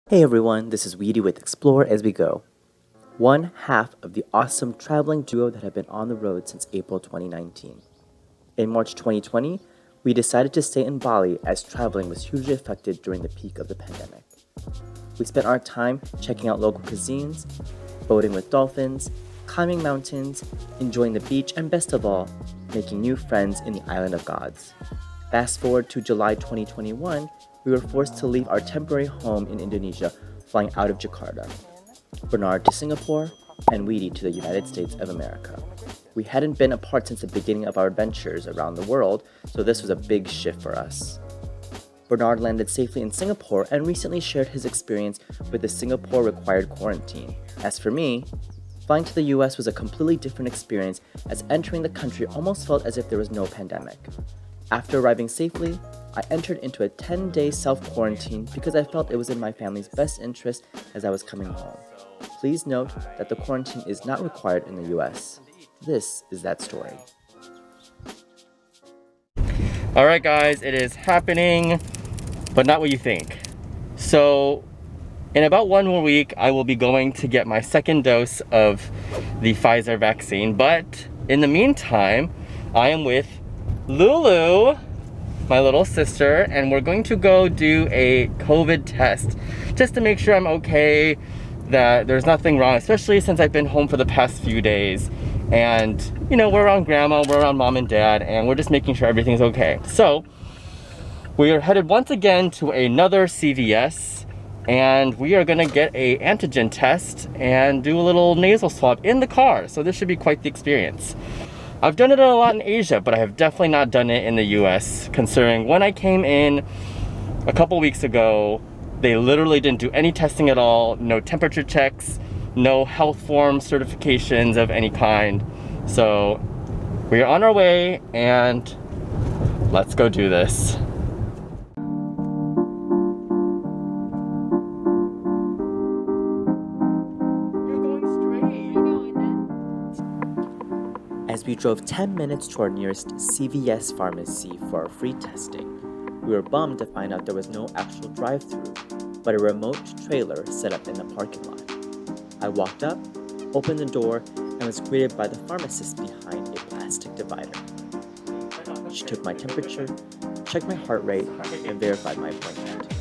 Hey everyone, this is Weedy with Explore As We Go, one half of the awesome traveling duo that have been on the road since April 2019. In March 2020, we decided to stay in Bali as traveling was hugely affected during the peak of the pandemic. We spent our time checking out local cuisines, boating with dolphins, climbing mountains, enjoying the beach, and best of all, making new friends in the Island of Gods. Fast forward to July 2021, we were forced to leave our temporary home in Indonesia, flying out of Jakarta. Bernard to Singapore, and Weedy to the United States of America. We hadn't been apart since the beginning of our adventures around the world, so this was a big shift for us. Bernard landed safely in Singapore and recently shared his experience with the Singapore required quarantine. As for me, flying to the US was a completely different experience, as entering the country almost felt as if there was no pandemic. After arriving safely, I entered into a 10-day self-quarantine because I felt it was in my family's best interest as I was coming home. Please note that the quarantine is not required in the US. This is that story. Alright guys, it is happening, but not what you think. So, in about 1 more week, I will be going to get my second dose of the Pfizer vaccine, but in the meantime, I am with Lulu, my little sister, and we're going to go do a COVID test just to make sure I'm okay, that there's nothing wrong, especially since I've been home for the past few days. And, you know, we're around grandma, we're around mom and dad, and we're just making sure everything's okay. So, we are headed once again to another CVS, and we are gonna get a antigen test and do a little nasal swab in the car. So this should be quite the experience. I've done it a lot in Asia, but I have definitely not done it in the US, considering when I came in a couple weeks ago, they literally didn't do any testing at all, no temperature checks, no health form certifications of any kind. So we are on our way, and let's go do this. As we drove 10 minutes to our nearest CVS pharmacy for our free testing, we were bummed to find out there was no actual drive-thru, but a remote trailer set up in the parking lot. I walked up, opened the door, and was greeted by the pharmacist behind a plastic divider. She took my temperature, checked my heart rate, and verified my appointment.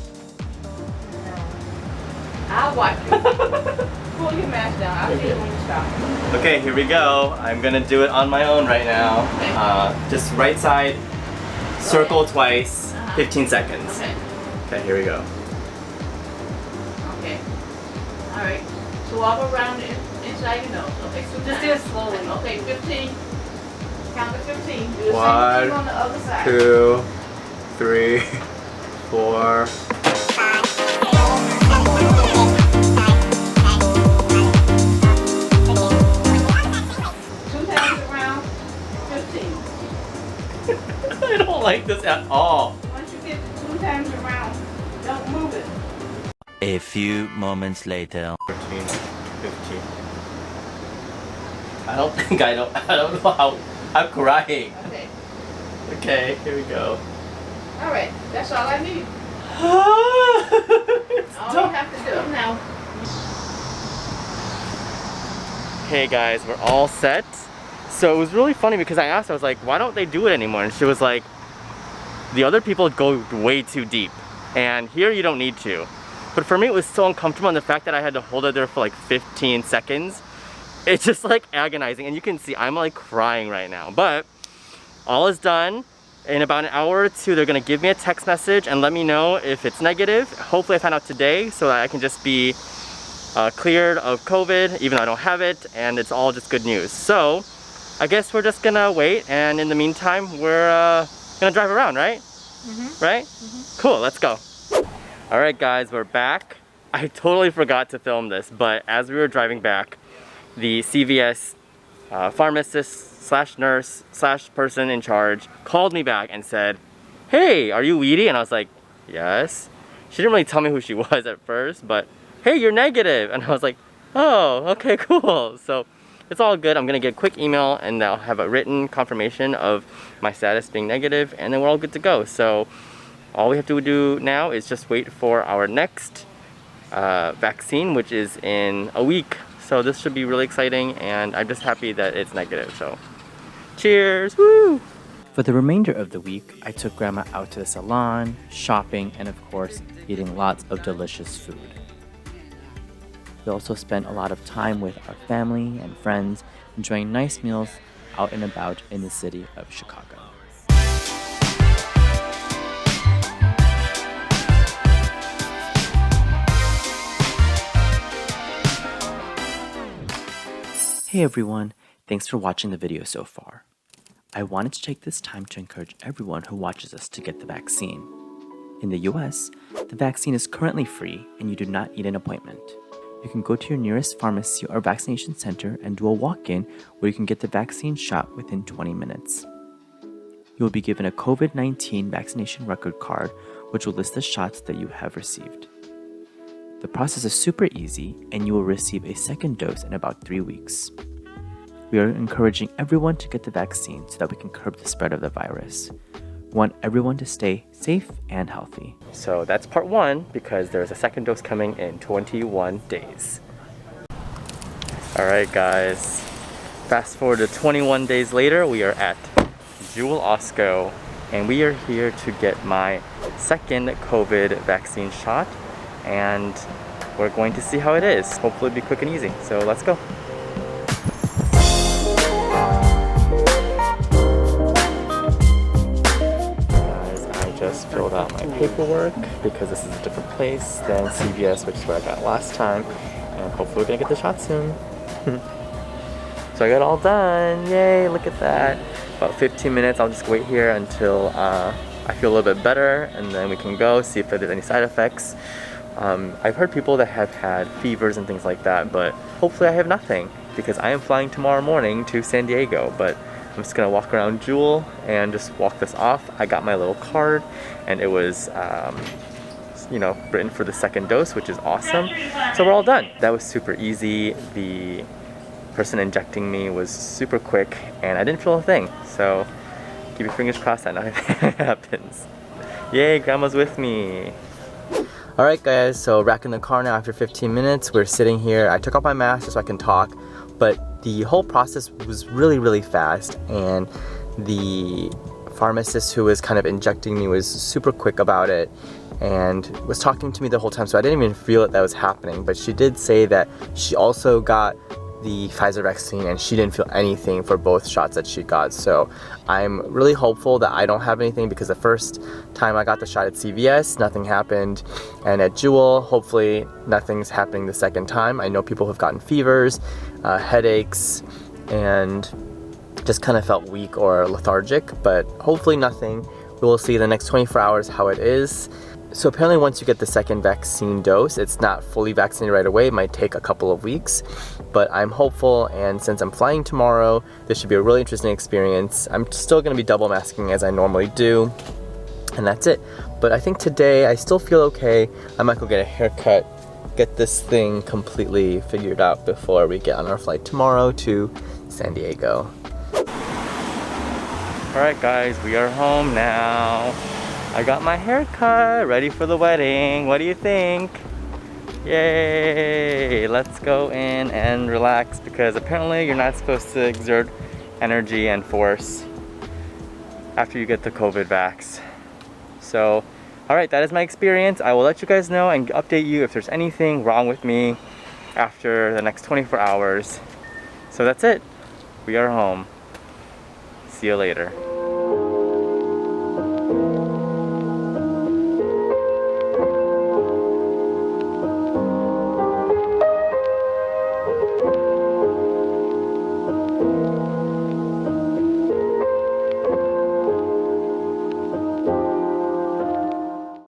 I'll watch you. Pull your mask down. I'll see you when you stop. Okay, here we go. I'm gonna do it on my own right now. Just right side, circle twice, 15 seconds. Okay. Okay, here we go. Okay. All right. Swab around inside your nose. Okay. Just do it slowly. Okay. 15. Count to 15. Do the same thing on the other side. 2, 3, 4. I don't like this at all. Once you get 2 times around, don't move it. A few moments later. 14, 15. I don't know how. I'm crying. Okay. Okay, here we go. All right. That's all I need. It's All done. you have to do now. Hey guys, we're all set. So it was really funny because I asked her, I was like, why don't they do it anymore? And she was like, the other people go way too deep, and here you don't need to. But for me, it was so uncomfortable, and the fact that I had to hold it there for like 15 seconds, it's just like agonizing. And you can see I'm like crying right now. But all is done. In about an hour or two, they're gonna give me a text message and let me know if it's negative. Hopefully I find out today so that I can just be cleared of COVID, even though I don't have it, and it's all just good news. So I guess we're just gonna wait, and in the meantime, we're gonna drive around, right? Right? Cool, let's go. All right guys, we're back. I totally forgot to film this, but as we were driving back, the CVS pharmacist slash nurse slash person in charge called me back and said, hey, are you Weedy? And I was like, yes. She didn't really tell me who she was at first, but hey, you're negative. And I was like, oh, okay, cool. So it's all good. I'm gonna get a quick email and I'll have a written confirmation of my status being negative, and then we're all good to go. So all we have to do now is just wait for our next vaccine, which is in a week. So this should be really exciting, and I'm just happy that it's negative. So cheers, woo! For the remainder of the week, I took Grandma out to the salon, shopping, and of course, eating lots of delicious food. We also spent a lot of time with our family and friends, enjoying nice meals out and about in the city of Chicago. Hey everyone, thanks for watching the video so far. I wanted to take this time to encourage everyone who watches us to get the vaccine. In the US, the vaccine is currently free and you do not need an appointment. You can go to your nearest pharmacy or vaccination center and do a walk-in where you can get the vaccine shot within 20 minutes. You will be given a COVID-19 vaccination record card which will list the shots that you have received. The process is super easy and you will receive a second dose in about 3 weeks. We are encouraging everyone to get the vaccine so that we can curb the spread of the virus. We want everyone to stay safe and healthy. So that's part 1 because there's a second dose coming in 21 days. Alright guys, fast forward to 21 days later, we are at Jewel Osco and we are here to get my second COVID vaccine shot, and we're going to see how it is. Hopefully it'll be quick and easy. So let's go. Just filled out my paperwork because this is a different place than CVS, which is where I got last time, and hopefully we're gonna get the shot soon. So I got it all done, yay, look at that. About 15 minutes, I'll just wait here until I feel a little bit better, and then we can go see if there's any side effects. I've heard people that have had fevers and things like that, but hopefully I have nothing because I am flying tomorrow morning to San Diego. But I'm just gonna walk around Jewel and just walk this off. I got my little card and it was, written for the second dose, which is awesome. So we're all done. That was super easy. The person injecting me was super quick and I didn't feel a thing. So keep your fingers crossed that nothing happens. Yay, Grandma's with me. Alright guys, so back in the car now after 15 minutes. We're sitting here. I took off my mask just so I can talk, but the whole process was really fast, and the pharmacist who was kind of injecting me was super quick about it and was talking to me the whole time, so I didn't even feel that was happening. But she did say that she also got the Pfizer vaccine and she didn't feel anything for both shots that she got. So I'm really hopeful that I don't have anything, because the first time I got the shot at CVS, nothing happened, and at Jewel, hopefully nothing's happening the second time. I know people have gotten fevers, headaches, and just kind of felt weak or lethargic, but hopefully nothing. We will see in the next 24 hours how it is. So apparently once you get the second vaccine dose, it's not fully vaccinated right away. It might take a couple of weeks, but I'm hopeful, and since I'm flying tomorrow, this should be a really interesting experience. I'm still gonna be double masking as I normally do, and that's it. But I think today I still feel okay. I might go get a haircut, get this thing completely figured out before we get on our flight tomorrow to San Diego. Alright guys, we are home now. I got my hair cut, ready for the wedding. What do you think? Yay! Let's go in and relax, because apparently you're not supposed to exert energy and force after you get the COVID vax. So, alright, that is my experience. I will let you guys know and update you if there's anything wrong with me after the next 24 hours. So that's it. We are home. See you later.